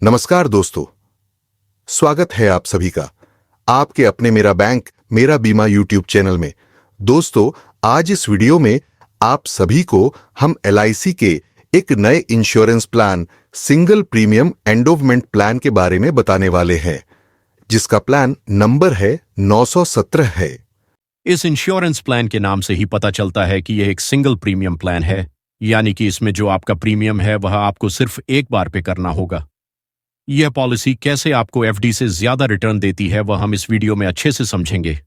नमस्कार दोस्तों, स्वागत है आप सभी का आपके अपने मेरा बैंक मेरा बीमा यूट्यूब चैनल में। दोस्तों, आज इस वीडियो में आप सभी को हम LIC के एक नए insurance plan single premium endowment plan के बारे में बताने वाले हैं, जिसका प्लान नंबर है 917 है। इस इंश्योरेंस प्लान के नाम से ही पता चलता है कि यह एक सिंगल प्रीमियम प्लान है, यानी कि इसमें जो आपका प्रीमियम है वह आपको सिर्फ एक बार पे करना होगा। यह पॉलिसी कैसे आपको FD से ज्यादा रिटर्न देती है वह हम इस वीडियो में अच्छे से समझेंगे।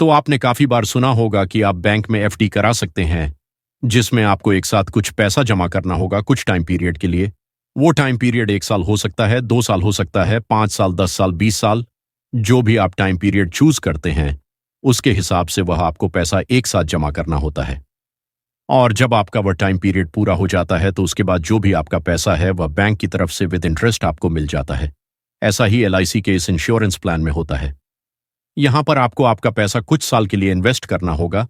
तो आपने काफी बार सुना होगा कि आप बैंक में FD करा सकते हैं, जिसमें आपको एक साथ कुछ पैसा जमा करना होगा कुछ टाइम पीरियड के लिए। वो टाइम पीरियड 1 साल हो सकता है, 2 साल हो सकता है, 5 साल, 10 साल, 20 साल, जो भी आप टाइम पीरियड चूज करते हैं उसके हिसाब से वह आपको पैसा एक साथ जमा करना होता है। और जब आपका वह टाइम पीरियड पूरा हो जाता है तो उसके बाद जो भी आपका पैसा है वह बैंक की तरफ से विद इंटरेस्ट आपको मिल जाता है। ऐसा ही LIC के इस इंश्योरेंस प्लान में होता है। यहां पर आपको आपका पैसा कुछ साल के लिए इन्वेस्ट करना होगा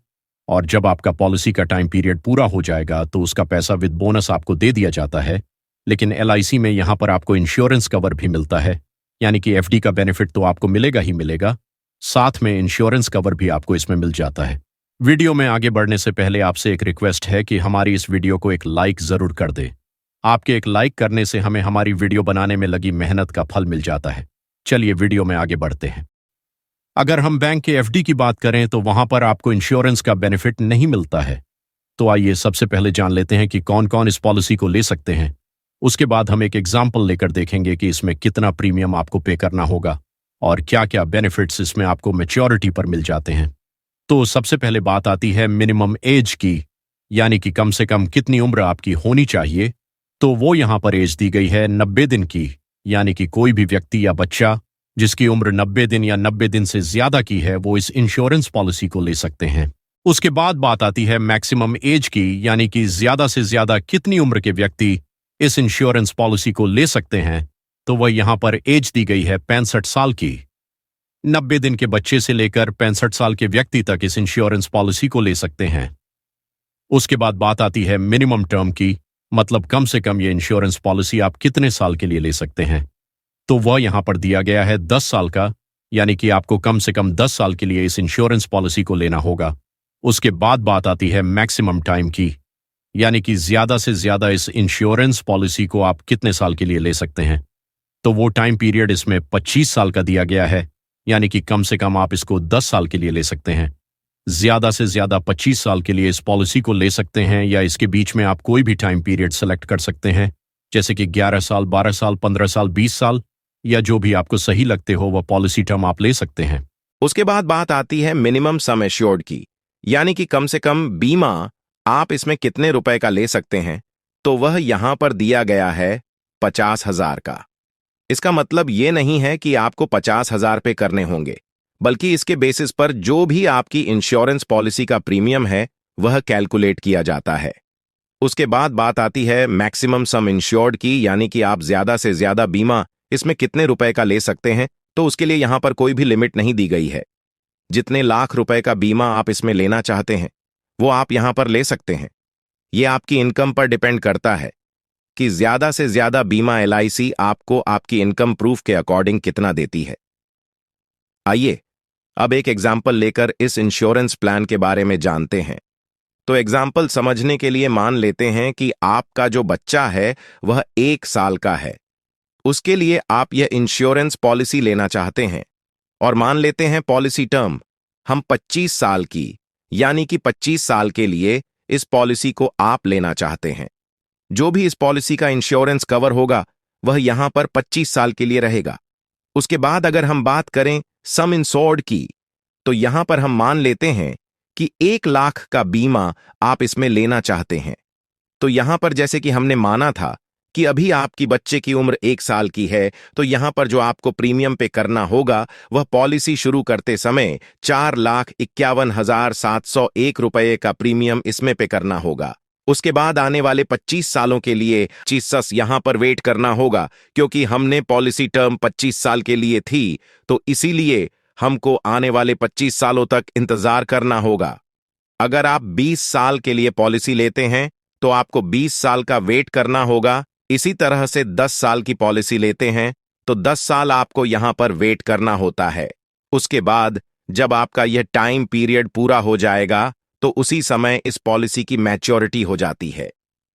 और जब आपका पॉलिसी का टाइम पीरियड पूरा हो जाएगा तो उसका पैसा विद बोनस आपको दे दिया जाता है। लेकिन LIC में यहां पर आपको इंश्योरेंस कवर भी मिलता है, यानी कि FD का बेनिफिट तो आपको मिलेगा ही मिलेगा, साथ में इंश्योरेंस कवर भी आपको इसमें मिल जाता है। वीडियो में आगे बढ़ने से पहले आपसे एक रिक्वेस्ट है कि हमारी इस वीडियो को एक लाइक जरूर कर दे। आपके एक लाइक करने से हमें हमारी वीडियो बनाने में लगी मेहनत का फल मिल जाता है। चलिए वीडियो में आगे बढ़ते हैं। अगर हम बैंक के FD की बात करें तो वहां पर आपको इंश्योरेंस का बेनिफिट नहीं मिलता है। तो आइए सबसे पहले जान लेते हैं कि कौन कौन इस पॉलिसी को ले सकते हैं। उसके बाद हम एक एग्जाम्पल लेकर देखेंगे कि इसमें कितना प्रीमियम आपको पे करना होगा और क्या क्या बेनिफिट्स इसमें आपको मैच्योरिटी पर मिल जाते हैं। तो सबसे पहले बात आती है मिनिमम एज की, यानी कि कम से कम कितनी उम्र आपकी होनी चाहिए। तो वो यहां पर एज दी गई है 90 दिन की, यानी कि कोई भी व्यक्ति या बच्चा जिसकी उम्र 90 दिन या 90 दिन से ज्यादा की है वो इस इंश्योरेंस पॉलिसी को ले सकते हैं। उसके बाद बात आती है मैक्सिमम एज की, यानी कि ज्यादा से ज्यादा कितनी उम्र के व्यक्ति इस इंश्योरेंस पॉलिसी को ले सकते हैं। तो वह यहां पर एज दी गई है 65 साल की। 90 दिन के बच्चे से लेकर 65 साल के व्यक्ति तक इस इंश्योरेंस पॉलिसी को ले सकते हैं। उसके बाद बात आती है मिनिमम टर्म की, मतलब कम से कम ये इंश्योरेंस पॉलिसी आप कितने साल के लिए ले सकते हैं। तो वह यहां पर दिया गया है 10 साल का, यानी कि आपको कम से कम 10 साल के लिए इस इंश्योरेंस पॉलिसी को लेना होगा। उसके बाद बात आती है मैक्सिमम टाइम की, यानी कि ज्यादा से ज्यादा इस इंश्योरेंस पॉलिसी को आप कितने साल के लिए ले सकते हैं। तो वो टाइम पीरियड इसमें 25 साल का दिया गया है, यानी कि कम से कम आप इसको 10 साल के लिए ले सकते हैं। ज्यादा से ज्यादा 25 साल के लिए इस पॉलिसी को ले सकते हैं, या इसके बीच में आप कोई भी टाइम पीरियड सेलेक्ट कर सकते हैं, जैसे कि 11 साल, 12 साल, 15 साल, 20 साल, या जो भी आपको सही लगते हो वह पॉलिसी टर्म आप ले सकते हैं। उसके बाद बात आती है मिनिमम सम एश्योर्ड की, यानी कि कम से कम बीमा आप इसमें कितने रुपए का ले सकते हैं। तो वह यहां पर दिया गया है 50,000 का। इसका मतलब ये नहीं है कि आपको 50,000 पे करने होंगे, बल्कि इसके बेसिस पर जो भी आपकी इंश्योरेंस पॉलिसी का प्रीमियम है वह कैलकुलेट किया जाता है। उसके बाद बात आती है मैक्सिमम सम इंश्योर्ड की, यानी कि आप ज्यादा से ज्यादा बीमा इसमें कितने रुपए का ले सकते हैं। तो उसके लिए यहां पर कोई भी लिमिट नहीं दी गई है। जितने लाख रुपए का बीमा आप इसमें लेना चाहते हैं वो आप यहां पर ले सकते हैं। यह आपकी इनकम पर डिपेंड करता है कि ज्यादा से ज्यादा बीमा LIC आपको आपकी इनकम प्रूफ के अकॉर्डिंग कितना देती है। आइए अब एक एग्जाम्पल लेकर इस इंश्योरेंस प्लान के बारे में जानते हैं। तो एग्जाम्पल समझने के लिए मान लेते हैं कि आपका जो बच्चा है वह 1 साल का है। उसके लिए आप यह इंश्योरेंस पॉलिसी लेना चाहते हैं और मान लेते हैं पॉलिसी टर्म हम 25 साल की, यानी कि 25 साल के लिए इस पॉलिसी को आप लेना चाहते हैं। जो भी इस पॉलिसी का इंश्योरेंस कवर होगा वह यहां पर 25 साल के लिए रहेगा। उसके बाद अगर हम बात करें सम इंश्योर्ड की, तो यहां पर हम मान लेते हैं कि 1 लाख का बीमा आप इसमें लेना चाहते हैं। तो यहां पर जैसे कि हमने माना था कि अभी आपकी बच्चे की उम्र 1 साल की है, तो यहां पर जो आपको प्रीमियम पे करना होगा वह पॉलिसी शुरू करते समय 4,51,701 रुपए का प्रीमियम इसमें पे करना होगा। उसके बाद आने वाले 25 सालों के लिए 25 यहां पर वेट करना होगा, क्योंकि हमने पॉलिसी टर्म 25 साल के लिए थी, तो इसीलिए हमको आने वाले 25 सालों तक इंतजार करना होगा। अगर आप 20 साल के लिए पॉलिसी लेते हैं तो आपको 20 साल का वेट करना होगा, इसी तरह से 10 साल की पॉलिसी लेते हैं तो 10 साल आपको यहां पर वेट करना होता है। उसके बाद जब आपका यह टाइम पीरियड पूरा हो जाएगा तो उसी समय इस पॉलिसी की मैच्योरिटी हो जाती है।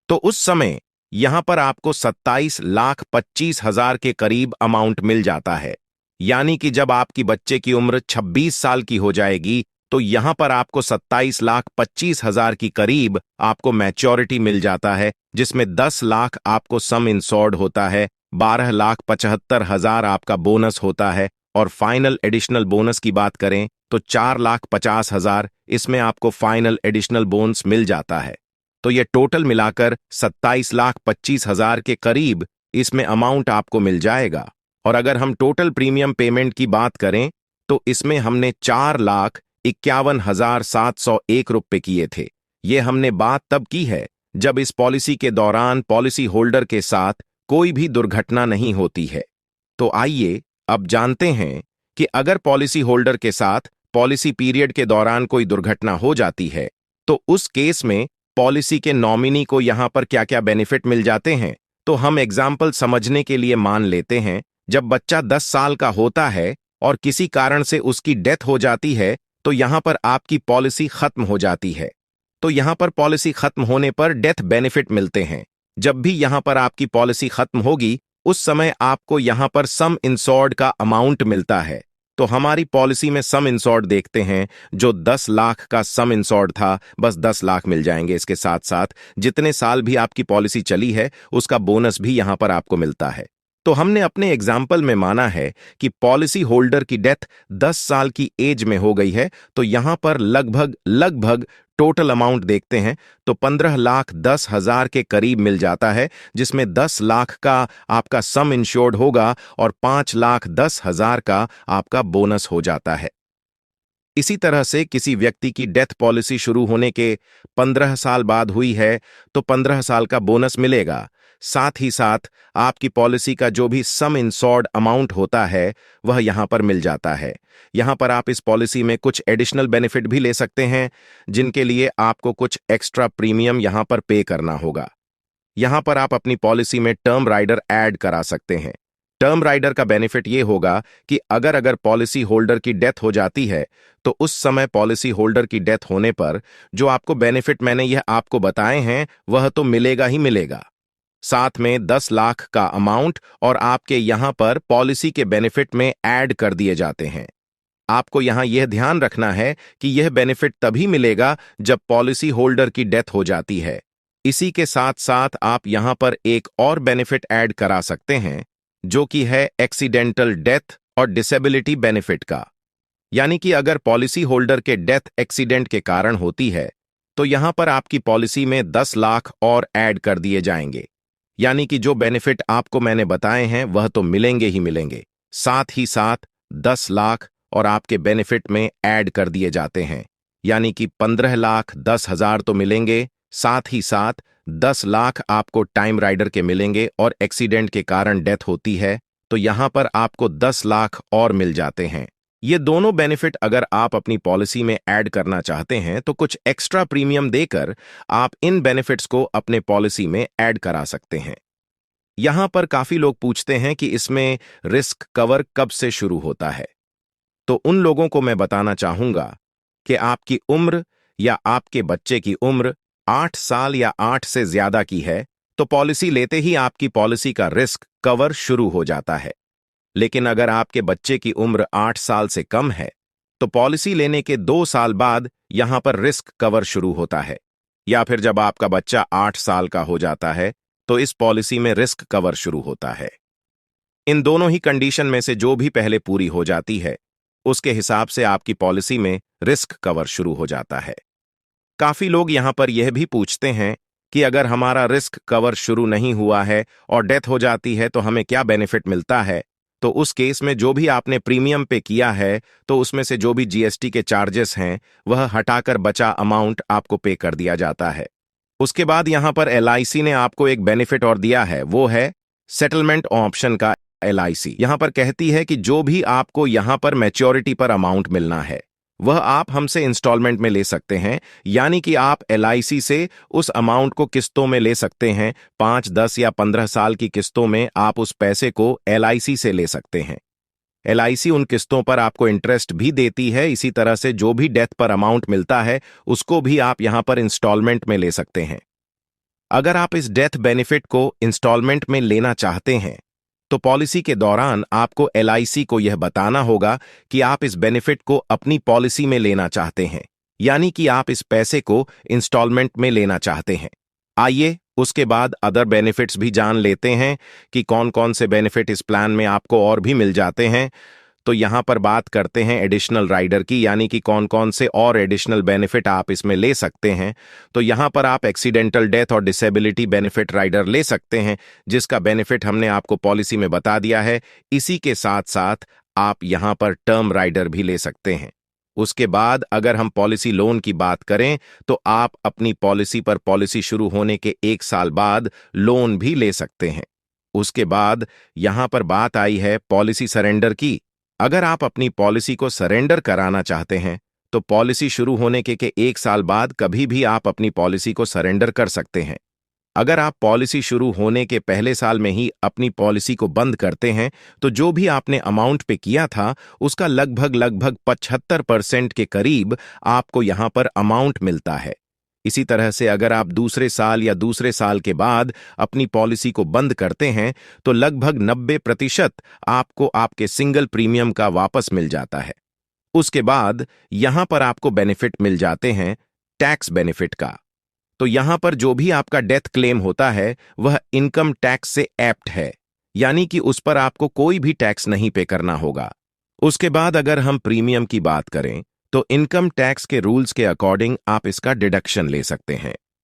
तो उस समय यहां पर आपको 27,25,000 के करीब अमाउंट मिल जाता है। यानी कि जब आपकी बच्चे की उम्र 26 साल की हो जाएगी तो यहां पर आपको 27,25,000 की करीब आपको मैच्योरिटी मिल जाता है, जिसमें 10 लाख आपको सम इंश्योर्ड होता है, 12,75,000 आपका बोनस होता है और फाइनल एडिशनल बोनस की बात करें तो 4,50,000 इसमें आपको फाइनल एडिशनल बोनस मिल जाता है। तो ये टोटल मिलाकर 27,25,000 के करीब इसमें अमाउंट आपको मिल जाएगा। और अगर हम टोटल प्रीमियम पेमेंट की बात करें तो इसमें हमने 4,51,701 रुपए किए थे। ये हमने बात तब की है जब इस पॉलिसी के दौरान पॉलिसी होल्डर के साथ कोई भी दुर्घटना नहीं होती है। तो आइए अब जानते हैं कि अगर पॉलिसी होल्डर के साथ पॉलिसी पीरियड के दौरान कोई दुर्घटना हो जाती है तो उस केस में पॉलिसी के नॉमिनी को यहां पर क्या क्या बेनिफिट मिल जाते हैं। तो हम एग्जाम्पल समझने के लिए मान लेते हैं जब बच्चा 10 साल का होता है और किसी कारण से उसकी डेथ हो जाती है तो यहां पर आपकी पॉलिसी खत्म हो जाती है। तो यहां पर पॉलिसी खत्म होने पर डेथ बेनिफिट मिलते हैं। जब भी यहां पर आपकी पॉलिसी खत्म होगी उस समय आपको यहां पर सम इंश्योर्ड का अमाउंट मिलता है। तो हमारी पॉलिसी में सम इंश्योर्ड देखते हैं, जो 10 लाख का सम इंश्योर्ड था बस 10 लाख मिल जाएंगे। इसके साथ साथ जितने साल भी आपकी पॉलिसी चली है उसका बोनस भी यहां पर आपको मिलता है। तो हमने अपने एग्जाम्पल में माना है कि पॉलिसी होल्डर की डेथ 10 साल की एज में हो गई है, तो यहां पर लगभग टोटल अमाउंट देखते हैं तो 15,10,000 के करीब मिल जाता है, जिसमें 10 लाख का आपका सम इंश्योर्ड होगा और 5,10,000 का आपका बोनस हो जाता है। इसी तरह से किसी व्यक्ति की डेथ पॉलिसी शुरू होने के 15 साल बाद हुई है तो 15 साल का बोनस मिलेगा। साथ ही साथ आपकी पॉलिसी का जो भी सम इंश्योर्ड अमाउंट होता है वह यहां पर मिल जाता है। यहां पर आप इस पॉलिसी में कुछ एडिशनल बेनिफिट भी ले सकते हैं, जिनके लिए आपको कुछ एक्स्ट्रा प्रीमियम यहां पर पे करना होगा। यहां पर आप अपनी पॉलिसी में टर्म राइडर ऐड करा सकते हैं। टर्म राइडर का बेनिफिट यह होगा कि अगर पॉलिसी होल्डर की डेथ हो जाती है तो उस समय पॉलिसी होल्डर की डेथ होने पर जो आपको बेनिफिट मैंने यह आपको बताए हैं वह तो मिलेगा ही मिलेगा। साथ में 10 लाख का अमाउंट और आपके यहां पर पॉलिसी के बेनिफिट में ऐड कर दिए जाते हैं। आपको यहां यह ध्यान रखना है कि यह बेनिफिट तभी मिलेगा जब पॉलिसी होल्डर की डेथ हो जाती है। इसी के साथ साथ आप यहां पर एक और बेनिफिट ऐड करा सकते हैं, जो कि है एक्सीडेंटल डेथ और डिसेबिलिटी बेनिफिट का। यानी कि अगर पॉलिसी होल्डर के डेथ एक्सीडेंट के कारण होती है तो यहां पर आपकी पॉलिसी में 10 लाख और ऐड कर दिए जाएंगे। यानी कि जो बेनिफिट आपको मैंने बताए हैं वह तो मिलेंगे ही मिलेंगे, साथ ही साथ 10 लाख और आपके बेनिफिट में ऐड कर दिए जाते हैं। यानी कि 15,10,000 तो मिलेंगे, साथ ही साथ 10 लाख आपको टाइम राइडर के मिलेंगे और एक्सीडेंट के कारण डेथ होती है तो यहां पर आपको 10 लाख और मिल जाते हैं। ये दोनों बेनिफिट अगर आप अपनी पॉलिसी में ऐड करना चाहते हैं तो कुछ एक्स्ट्रा प्रीमियम देकर आप इन बेनिफिट्स को अपने पॉलिसी में ऐड करा सकते हैं। यहां पर काफी लोग पूछते हैं कि इसमें रिस्क कवर कब से शुरू होता है। तो उन लोगों को मैं बताना चाहूंगा कि आपकी उम्र या आपके बच्चे की उम्र 8 साल या 8 से ज्यादा की है तो पॉलिसी लेते ही आपकी पॉलिसी का रिस्क कवर शुरू हो जाता है। लेकिन अगर आपके बच्चे की उम्र 8 साल से कम है तो पॉलिसी लेने के 2 साल बाद यहां पर रिस्क कवर शुरू होता है, या फिर जब आपका बच्चा 8 साल का हो जाता है तो इस पॉलिसी में रिस्क कवर शुरू होता है। इन दोनों ही कंडीशन में से जो भी पहले पूरी हो जाती है उसके हिसाब से आपकी पॉलिसी में रिस्क कवर शुरू हो जाता है। काफी लोग यहां पर यह भी पूछते हैं कि अगर हमारा रिस्क कवर शुरू नहीं हुआ है और डेथ हो जाती है तो हमें क्या बेनिफिट मिलता है। तो उस केस में जो भी आपने प्रीमियम पे किया है तो उसमें से जो भी जीएसटी के चार्जेस हैं वह हटाकर बचा अमाउंट आपको पे कर दिया जाता है। उसके बाद यहां पर एलआईसी ने आपको एक बेनिफिट और दिया है, वो है सेटलमेंट ऑप्शन का। एलआईसी यहां पर कहती है कि जो भी आपको यहां पर मैच्योरिटी पर अमाउंट मिलना है वह आप हमसे इंस्टॉलमेंट में ले सकते हैं, यानी कि आप एलआईसी से उस अमाउंट को किस्तों में ले सकते हैं। 5, 10 या 15 साल की किस्तों में आप उस पैसे को एलआईसी से ले सकते हैं। एलआईसी उन किस्तों पर आपको इंटरेस्ट भी देती है। इसी तरह से जो भी डेथ पर अमाउंट मिलता है उसको भी आप यहां पर इंस्टॉलमेंट में ले सकते हैं। अगर आप इस डेथ बेनिफिट को इंस्टॉलमेंट में लेना चाहते हैं तो पॉलिसी के दौरान आपको एलआईसी को यह बताना होगा कि आप इस बेनिफिट को अपनी पॉलिसी में लेना चाहते हैं, यानी कि आप इस पैसे को इंस्टॉलमेंट में लेना चाहते हैं। आइए उसके बाद अदर बेनिफिट्स भी जान लेते हैं कि कौन कौन से बेनिफिट इस प्लान में आपको और भी मिल जाते हैं। तो यहां पर बात करते हैं एडिशनल राइडर की, यानी कि कौन कौन से और एडिशनल बेनिफिट आप इसमें ले सकते हैं। तो यहां पर आप एक्सीडेंटल डेथ और डिसेबिलिटी बेनिफिट राइडर ले सकते हैं, जिसका बेनिफिट हमने आपको पॉलिसी में बता दिया है। इसी के साथ साथ आप यहां पर टर्म राइडर भी ले सकते हैं। उसके बाद अगर हम पॉलिसी लोन की बात करें तो आप अपनी पॉलिसी पर पॉलिसी शुरू होने के 1 साल बाद लोन भी ले सकते हैं। उसके बाद यहां पर बात आई है पॉलिसी सरेंडर की। अगर आप अपनी पॉलिसी को सरेंडर कराना चाहते हैं तो पॉलिसी शुरू होने के 1 साल बाद कभी भी आप अपनी पॉलिसी को सरेंडर कर सकते हैं। अगर आप पॉलिसी शुरू होने के पहले साल में ही अपनी पॉलिसी को बंद करते हैं तो जो भी आपने अमाउंट पे किया था उसका लगभग 75% के करीब आपको यहां पर अमाउंट मिलता है। इसी तरह से अगर आप दूसरे साल या दूसरे साल के बाद अपनी पॉलिसी को बंद करते हैं तो लगभग 90% आपको आपके सिंगल प्रीमियम का वापस मिल जाता है। उसके बाद यहां पर आपको बेनिफिट मिल जाते हैं टैक्स बेनिफिट का। तो यहां पर जो भी आपका डेथ क्लेम होता है वह इनकम टैक्स से एप्ट है, यानी कि उस पर आपको कोई भी टैक्स नहीं पे करना होगा। उसके बाद अगर हम प्रीमियम की बात करें तो इनकम टैक्स के रूल्स के अकॉर्डिंग आप इसका डिडक्शन ले सकते हैं।